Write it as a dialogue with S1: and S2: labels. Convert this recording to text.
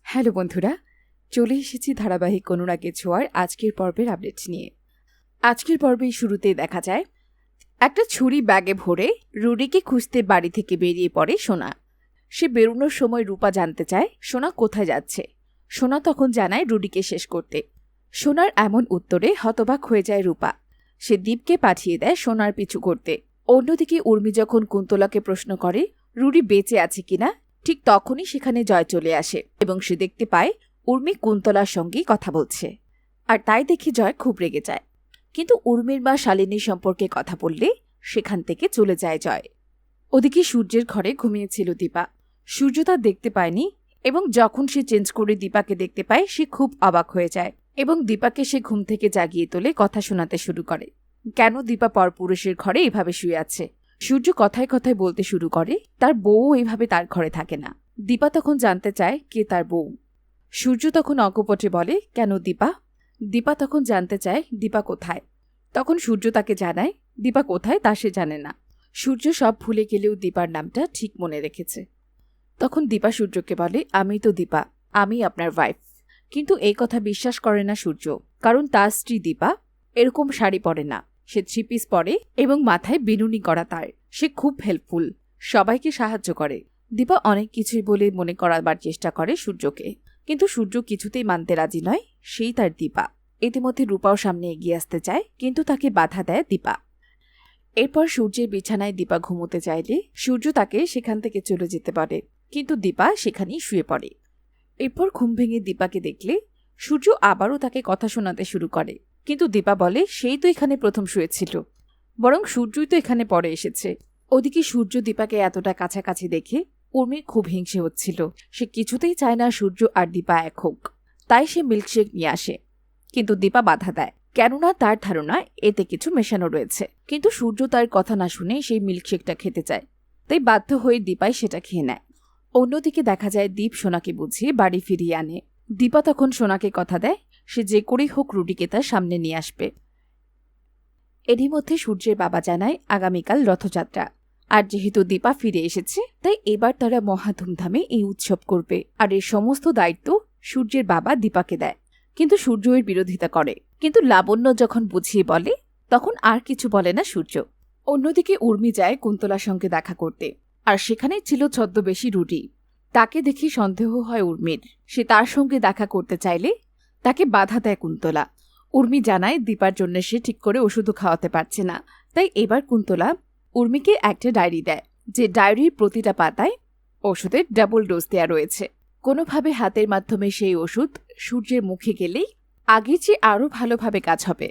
S1: Hello বন্ধুরা, চলে এসেছি ধারাবাহিক অনুরাগের ছোঁয়ার আজকের পর্বের আপডেট নিয়ে। আজকের পর্বের শুরুতেই দেখা যায় একটা ছুরি ব্যাগে ভরে রুডিকে খুঁজতে বাড়ি থেকে বেরিয়ে পড়ে সোনা। সে বেরোনোর সময় রূপা জানতে চায় সোনা কোথায় যাচ্ছে। সোনা তখন জানায় রুডিকে শেষ করতে। সোনার এমন উত্তরে হতবাক হয়ে যায় রূপা। সে দীপকে পাঠিয়ে দেয় সোনার পিছু করতে। অন্যদিকে উর্মি যখন কুন্তলাকে প্রশ্ন করে রুডি বেঁচে আছে কিনা, ঠিক তখনই সেখানে জয় চলে আসে এবং সে দেখতে পায় উর্মি কুন্তলার সঙ্গেই কথা বলছে। আর তাই দেখে জয় খুব রেগে যায়। কিন্তু উর্মির মা শালিনী সম্পর্কে কথা বললে সেখান থেকে চলে যায় জয়। ওদিকে সূর্যের ঘরে ঘুমিয়েছিল দীপা। সূর্য তা দেখতে পায়নি এবং যখন সে চেঞ্জ করে দীপাকে দেখতে পায় সে খুব অবাক হয়ে যায় এবং দীপাকে সে ঘুম থেকে জাগিয়ে তোলে কথা শোনাতে শুরু করে। কেন দীপা পরপুরুষের ঘরে এভাবে শুয়ে আছে? সূর্য কথায় কথায় বলতে শুরু করে তার বউও এইভাবে তার ঘরে থাকে না। দীপা তখন জানতে চায় কে তার বউ। সূর্য তখন অকপটে বলে কেন দীপা? দীপা তখন জানতে চায় দীপা কোথায়। তখন সূর্য তাকে জানায় দীপা কোথায় তা সে জানে না। সূর্য সব ভুলে গেলেও দীপার নামটা ঠিক মনে রেখেছে। তখন দীপা সূর্যকে বলে আমি তো দীপা, আমি আপনার ওয়াইফ। কিন্তু এই কথা বিশ্বাস করে না সূর্য, কারণ তার স্ত্রী দীপা এরকম শাড়ি পরে না। সে 3 পিস পরে এবং মাথায় বিনুনি করা তার। সে খুব হেল্পফুল, সবাইকে সাহায্য করে। দীপা অনেক কিছুই বলে মনে করাবার চেষ্টা করে সূর্যকে, কিন্তু সূর্য কিছুতেই মানতে রাজি নয় সেই তার দীপা। ইতিমধ্যে রূপাও সামনে এগিয়ে আসতে চায়, কিন্তু তাকে বাধা দেয় দীপা। এরপর সূর্যের বিছানায় দীপা ঘুমোতে চাইলে সূর্য তাকে সেখান থেকে চলে যেতে পারে, কিন্তু দীপা সেখানেই শুয়ে পড়ে। এরপর ঘুম ভেঙে দীপাকে দেখলে সূর্য আবারও তাকে কথা শোনাতে শুরু করে, কিন্তু দীপা বলে সেই তো এখানে প্রথম শুয়েছিল, বরং সূর্যই তো এখানে পরে এসেছে। ওদিকে সূর্য দীপাকে এতটা কাছাকাছি দেখে উর্মির খুব হিংসে হচ্ছিল। সে কিছুতেই চায় না সূর্য আর দীপা এক হোক, তাই সে মিল্কশেক নিয়ে আসে, কিন্তু দীপা বাধা দেয়, কেননা তার ধারণা এতে কিছু মেশানো রয়েছে। কিন্তু সূর্য তার কথা না শুনে সেই মিল্কশেকটা খেতে চায়, তাই বাধ্য হয়ে দীপাই সেটা খেয়ে নেয়। অন্যদিকে দেখা যায় দীপ সোনাকে বুঝিয়ে বাড়ি ফিরিয়ে আনে। দীপা তখন সোনাকে কথা দেয় সে যে করেই হোক রুডিকে তার সামনে নিয়ে আসবে। এরই মধ্যে সূর্যের বাবা জানায় আগামীকাল রথযাত্রা, আর যেহেতু দীপা ফিরে এসেছে তাই এবার তারা মহা ধুমধামে এই উৎসব করবে। আর এর সমস্ত দায়িত্ব সূর্যের বাবা দীপাকে দেয়, কিন্তু সূর্য এর বিরোধিতা করে। কিন্তু লাবণ্য যখন বুঝিয়ে বলে তখন আর কিছু বলে না সূর্য। অন্যদিকে উর্মি যায় কুন্তলার সঙ্গে দেখা করতে, আর সেখানেই ছিল ছদ্মবেশী রুডি। তাকে দেখে সন্দেহ হয় উর্মির। সে তার সঙ্গে দেখা করতে চাইলে তাকে বাধা দেয় কুন্তলা। উর্মি জানায় দীপার জন্য সে ঠিক করে ওষুধও খাওয়াতে পারছে না, তাই এবার কুন্তলা উর্মিকে একটা ডায়েরি দেয়, যে ডায়েরির প্রতিটা পাতায় ওষুধের ডাবল ডোজ দেয়া রয়েছে। কোনোভাবে হাতের মাধ্যমে সেই ওষুধ সূর্যের মুখে গেলেই আগের চেয়ে আরও ভালোভাবে কাজ হবে।